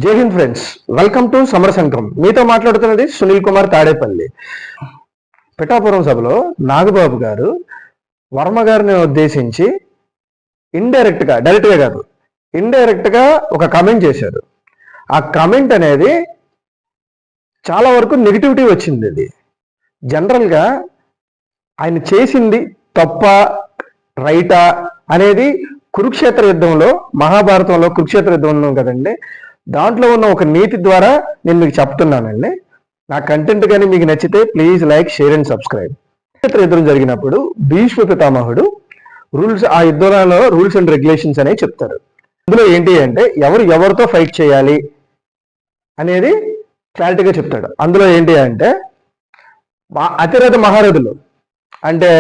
జై Hind friends, welcome to సమరశంఖం. మీతో మాట్లాడుతున్నది సునీల్ కుమార్ తాడేపల్లి. పిఠాపురం సభలో నాగబాబు గారు వర్మ గారిని ఉద్దేశించి డైరెక్ట్ గా కాదు, ఇండైరెక్ట్ గా ఒక కమెంట్ చేశారు. ఆ కమెంట్ అనేది చాలా వరకు నెగిటివిటీ వచ్చింది. అది జనరల్ గా ఆయన చేసింది తప్ప రైటా అనేది కురుక్షేత్ర యుద్ధంలో, మహాభారతంలో కురుక్షేత్ర యుద్ధంలో కదండి, దాంట్లో ఉన్న ఒక నీతి ద్వారా నేను మీకు చెప్తున్నానండి. నా కంటెంట్ కానీ మీకు నచ్చితే please like, share and subscribe. యుద్ధం జరిగినప్పుడు భీష్మ పితామహుడు ఆ యుద్ధంలో రూల్స్ అండ్ రెగ్యులేషన్స్ అనేవి చెప్తారు. అందులో ఏంటి అంటే ఎవరితో ఫైట్ చేయాలి అనేది క్లారిటీగా చెప్తాడు. అందులో ఏంటి అంటే అతిరథ మహారథులు, అంటే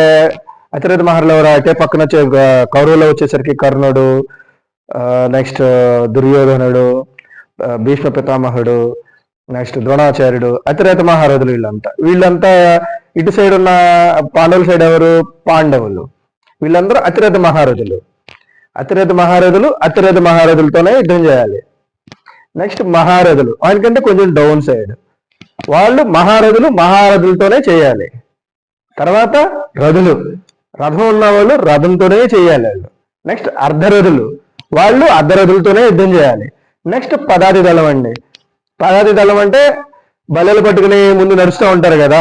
అతిరథ మహారథులు ఎవరు అంటే పక్కన కౌరవులో వచ్చేసరికి కర్ణుడు, నెక్స్ట్ దుర్యోధనుడు, భీష్మ పితామహుడు, నెక్స్ట్ ద్రోణాచార్యుడు, అతిరథ మహారథులు. వీళ్ళంతా ఇటు సైడ్ ఉన్న పాండవుల సైడ్ ఎవరు? పాండవులు. వీళ్ళందరూ అతిరథ మహారథులు. అతిరథ మహారథులతోనే యుద్ధం చేయాలి. నెక్స్ట్ మహారథులు, ఆయనకంటే కొంచెం డౌన్ సైడ్ వాళ్ళు మహారథులతోనే చేయాలి. తర్వాత రథం ఉన్న వాళ్ళు రథంతోనే చేయాలి వాళ్ళు. నెక్స్ట్ అర్ధరథులు, వాళ్ళు అర్ధరథులతోనే యుద్ధం చేయాలి. నెక్స్ట్ పదాతి దళం అండి. పదాతి దళం అంటే బల్లెలు పట్టుకుని ముందు నడుస్తూ ఉంటారు కదా,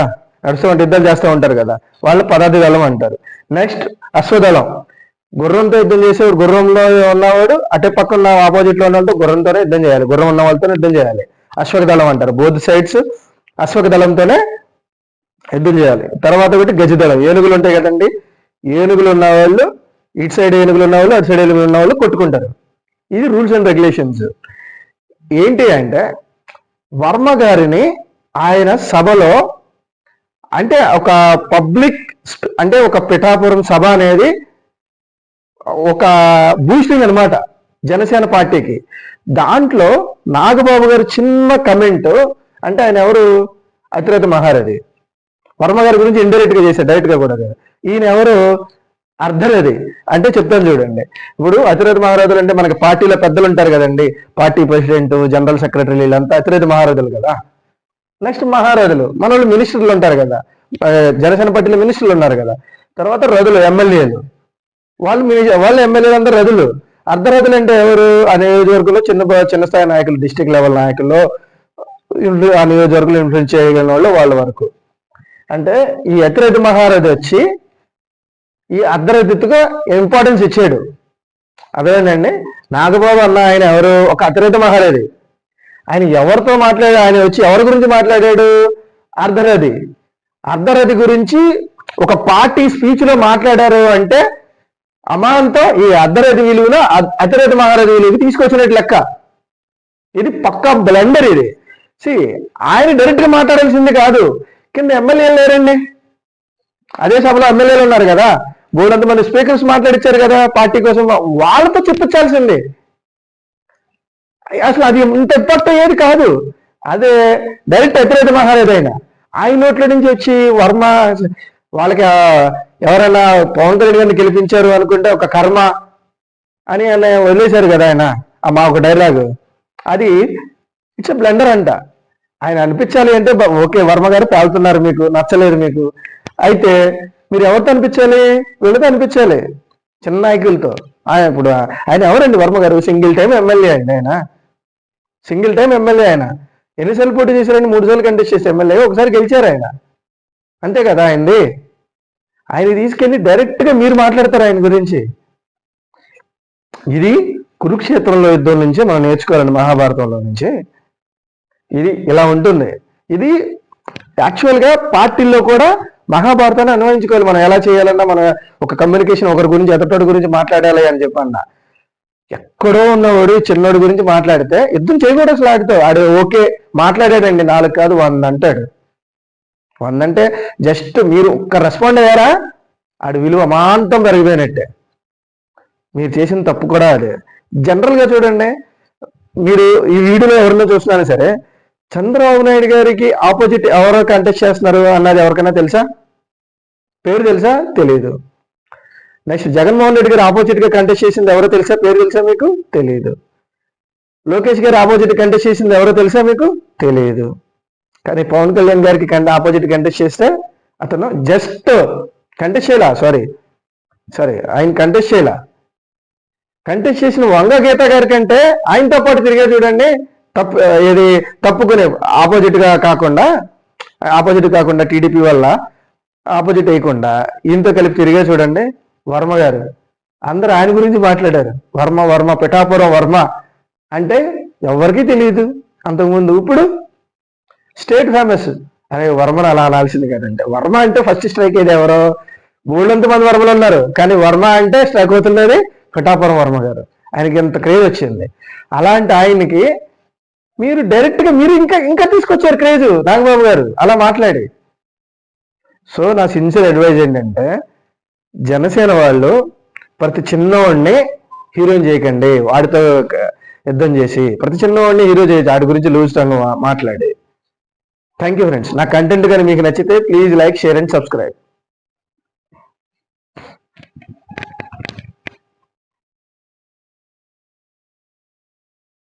యుద్ధం చేస్తూ ఉంటారు కదా, వాళ్ళు పదాతి దళం అంటారు. నెక్స్ట్ అశ్వదళం, గుర్రంతో యుద్ధం చేసేవాడు. గుర్రంలో ఉన్నవాడు అటే పక్కన ఆపోజిట్ లో ఉన్నవాడు గుర్రంతోనే యుద్ధం చేయాలి, గుర్రం ఉన్న వాళ్ళతోనే యుద్ధం చేయాలి. అశ్వక దళం అంటారు. బోత్ సైడ్స్ అశ్వక దళంతోనే యుద్ధం చేయాలి. తర్వాత ఒకటి గజదళం, ఏనుగులు ఉంటాయి కదండి, ఏనుగులు ఉన్న వాళ్ళు ఇటు సైడ్ ఏనుగులు ఉన్న వాళ్ళు, అటు సైడ్ ఏనుగులు ఉన్న వాళ్ళు కొట్టుకుంటారు. ఇది రూల్స్ అండ్ రెగ్యులేషన్స్. ఏంటి అంటే వర్మ గారిని ఆయన సభలో, అంటే ఒక పబ్లిక్, అంటే ఒక పిఠాపురం సభ అనేది ఒక బూస్టింగ్ అనమాట జనసేన పార్టీకి. దాంట్లో నాగబాబు గారు చిన్న కమెంట్, అంటే ఆయన ఎవరు? అతిరథ మహారథి. వర్మ గారి గురించి ఇండైరెక్ట్ గా చేశారు, డైరెక్ట్ గా కూడా. ఈయన ఎవరు? అర్ధరథి. అంటే చెప్తాను చూడండి. ఇప్పుడు అతిరథ మహారథులు అంటే మనకి పార్టీలో పెద్దలు ఉంటారు కదండి, పార్టీ ప్రెసిడెంట్, జనరల్ సెక్రటరీ, వీళ్ళంతా అతిరథ మహారథులు కదా. నెక్స్ట్ మహారథులు, మన వాళ్ళు మినిస్టర్లు ఉంటారు కదా, జనసేన పార్టీలో మినిస్టర్లు ఉన్నారు కదా. తర్వాత రథులు, ఎమ్మెల్యేలు, వాళ్ళు ఎమ్మెల్యేలు అందరూ రథులు. అర్ధరథులు అంటే ఎవరు? ఆ నియోజకవర్గంలో చిన్న స్థాయి నాయకులు, డిస్టిక్ లెవెల్ నాయకులు, ఆ నియోజకవర్గంలో ఇన్ఫ్లుయెన్స్ చేయగలిగిన వాళ్ళు వాళ్ళ వరకు. అంటే ఈ అతిరథ మహారథి వచ్చి ఈ అర్ధరథిగా ఇంపార్టెన్స్ ఇచ్చాడు. అదేనండి నాగబాబు అన్న ఆయన ఎవరు? ఒక అతిరథ మహారథి. ఆయన ఎవరితో ఆయన వచ్చి ఎవరి గురించి మాట్లాడాడు? అర్ధరథి గురించి ఒక పార్టీ స్పీచ్ లో మాట్లాడారు అంటే అమాంతం ఈ అర్ధరథి విలువను అతిరథ మహారథి విలువకి తీసుకొచ్చినట్టు లెక్క. ఇది పక్కా బ్లండర్ ఇది. ఆయన డైరెక్ట్ గా మాట్లాడాల్సింది కాదు, కింద ఎమ్మెల్యేలు లేరండి, అదే సభలో ఎమ్మెల్యేలు ఉన్నారు కదా, బోర్డంత మంది స్పీకర్స్ మాట్లాడిచ్చారు కదా పార్టీ కోసం, వాళ్ళతో చెప్పించాల్సింది. అసలు అది ఇంత ఇంపాక్ట్ అయ్యేది కాదు. అదే డైరెక్ట్ అతిరథ మహారథి ఆయన నోట్ల నుంచి వచ్చి వర్మ వాళ్ళకి ఎవరైనా పవన్ కళ్యాణ్ గారిని గెలిపించారు అనుకుంటే ఒక కర్మ అని ఆయన వదిలేశారు కదా ఆయన, మా ఒక డైలాగు. అది ఇట్స్ బ్లండర్ అంట. ఆయన అనిపించాలి అంటే ఓకే, వర్మ గారు పేలుతున్నారు, మీకు నచ్చలేదు మీకు, అయితే మీరు ఎవరితో అనిపించాలి? వీళ్ళతో అనిపించాలి, చిన్న నాయకులతో. ఇప్పుడు ఆయన ఎవరండి వర్మ గారు? సింగిల్ టైం ఎమ్మెల్యే అండి ఆయన. ఆయన ఎన్నిసార్లు పోటీ చేశారండి? 3 సార్లు కంటెస్ట్ చేసి ఎమ్మెల్యే, ఒకసారి గెలిచారు ఆయన, అంతే కదా ఆయనది. ఆయన తీసుకెళ్ళి డైరెక్ట్ గా మీరు మాట్లాడతారు ఆయన గురించి. ఇది కురుక్షేత్రంలో యుద్ధం నుంచి మనం నేర్చుకోవాలండి, మహాభారతంలో నుంచి. ఇది ఇలా ఉంటుంది. ఇది యాక్చువల్గా పార్టీల్లో కూడా మహాభారతాన్ని అన్వయించుకోవాలి. మనం ఎలా చేయాలన్నా, మన ఒక కమ్యూనికేషన్, ఒకరి గురించి ఎదుటోడి గురించి మాట్లాడాలి అని చెప్పన్న, ఎక్కడో ఉన్నవాడు చిన్నోడి గురించి మాట్లాడితే యుద్ధం చేయకూడదు అసలు. ఆడు ఓకే మాట్లాడాడండి, 4 కాదు 100 అంటాడు. 100 అంటే జస్ట్ మీరు ఒక్క రెస్పాండ్ అయ్యారా, ఆడి విలువ అమాంతం పెరిగిపోయినట్టే. మీరు చేసిన తప్పు కూడా అదే. జనరల్ గా చూడండి, మీరు ఈ వీడియోలో ఎవరినో చూస్తున్నాను సరే, చంద్రబాబు నాయుడు గారికి ఆపోజిట్ ఎవరో కంటెస్ట్ చేస్తున్నారు అన్నది ఎవరికైనా తెలుసా? పేరు తెలుసా? తెలియదు. నెక్స్ట్ జగన్మోహన్ రెడ్డి గారు ఆపోజిట్ గా కంటెస్ట్ చేసింది ఎవరో తెలుసా? పేరు తెలుసా మీకు? తెలియదు. లోకేష్ గారు ఆపోజిట్ కంటెస్ట్ చేసింది ఎవరో తెలుసా మీకు? తెలియదు. కానీ పవన్ కళ్యాణ్ గారికి ఆపోజిట్ కంటెస్ట్ చేస్తే అతను జస్ట్ కంటెస్ట్ చేయలా, సారీ ఆయన కంటెస్ట్ చేయలా. కంటెస్ట్ చేసిన వంగ గీత గారి కంటే ఆయనతో పాటు తిరిగే చూడండి, ఏది తప్పుకునే ఆపోజిట్ కాకుండా టీడీపీ వల్ల ఆపోజిట్ వేయకుండా ఈయనతో కలిపి తిరిగే చూడండి వర్మ గారు. అందరూ ఆయన గురించి మాట్లాడారు, వర్మ పిఠాపురం వర్మ అంటే ఎవరికీ తెలియదు అంతకుముందు. ఇప్పుడు స్టేట్ ఫేమస్. అరే వర్మను అలా అనాల్సింది కదంటే, వర్మ అంటే ఫస్ట్ స్ట్రైక్ ఏది ఎవరో, మూడంత మంది వర్మలు ఉన్నారు కానీ వర్మ అంటే స్ట్రైక్ అవుతున్నది పిఠాపురం వర్మ గారు. ఆయనకి ఎంత క్రేజ్ వచ్చింది. అలాంటి ఆయనకి మీరు డైరెక్ట్గా మీరు ఇంకా తీసుకొచ్చారు క్రేజ్ నాగబాబు గారు అలా మాట్లాడి. సో నా సిన్సియర్ అడ్వైజ్ ఏంటంటే, జనసేన వాళ్ళు ప్రతి చిన్నవాడిని హీరోయిన్ చేయకండి, వాడితో యుద్ధం చేసి ప్రతి చిన్నవాడిని హీరో చేయొచ్చు వాడి గురించి లూజ్ టంగ్ మాట్లాడి. Thank you friends. నా కంటెంట్ కానీ మీకు నచ్చితే please like, share and subscribe.